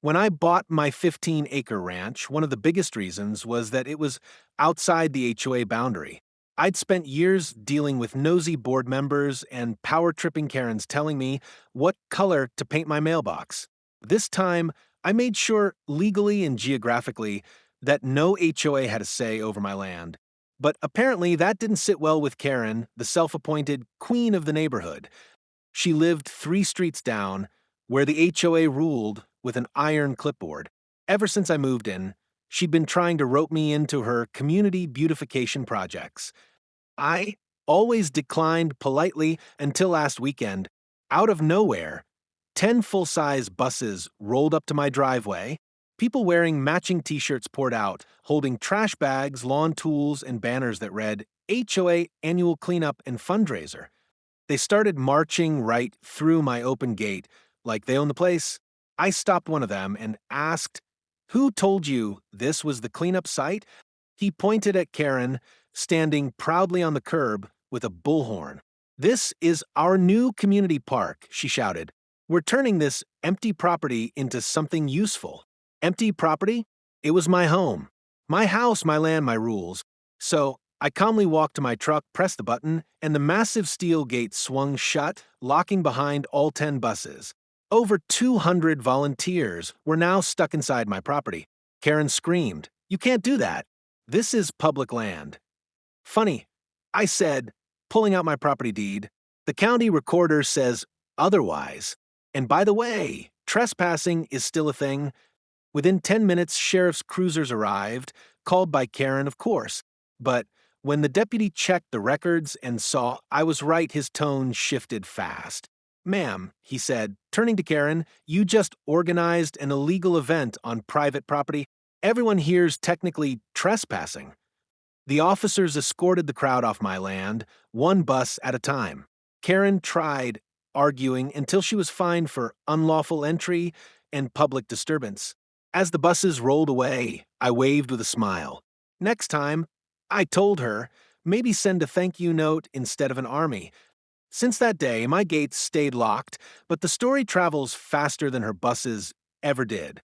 When I bought my 15-acre ranch, one of the biggest reasons was that it was outside the HOA boundary. I'd spent years dealing with nosy board members and power-tripping Karens telling me what color to paint my mailbox. This time, I made sure, legally and geographically, that no HOA had a say over my land. But apparently, that didn't sit well with Karen, the self-appointed queen of the neighborhood. She lived 3 streets down, where the HOA ruled with an iron clipboard. Ever since I moved in, she'd been trying to rope me into her community beautification projects. I always declined politely until last weekend. Out of nowhere, 10 full-size buses rolled up to my driveway. People wearing matching t-shirts poured out, holding trash bags, lawn tools, and banners that read HOA Annual Cleanup and Fundraiser. They started marching right through my open gate, like they own the place. I stopped one of them and asked, "Who told you this was the cleanup site?" He pointed at Karen, standing proudly on the curb with a bullhorn. "This is our new community park," she shouted. "We're turning this empty property into something useful." Empty property? It was my home. My house, my land, my rules. So I calmly walked to my truck, pressed the button, and the massive steel gate swung shut, locking behind all 10 buses. Over 200 volunteers were now stuck inside my property. Karen screamed, "You can't do that. This is public land." "Funny," I said, pulling out my property deed. "The county recorder says otherwise. And by the way, trespassing is still a thing." Within 10 minutes, sheriff's cruisers arrived, called by Karen, of course. But when the deputy checked the records and saw I was right, his tone shifted fast. "Ma'am," he said, turning to Karen, "you just organized an illegal event on private property. Everyone here's technically trespassing." The officers escorted the crowd off my land, one bus at a time. Karen tried arguing until she was fined for unlawful entry and public disturbance. As the buses rolled away, I waved with a smile. Next time, I told her, maybe send a thank you note instead of an army. Since that day, my gates stayed locked, but the story travels faster than her buses ever did.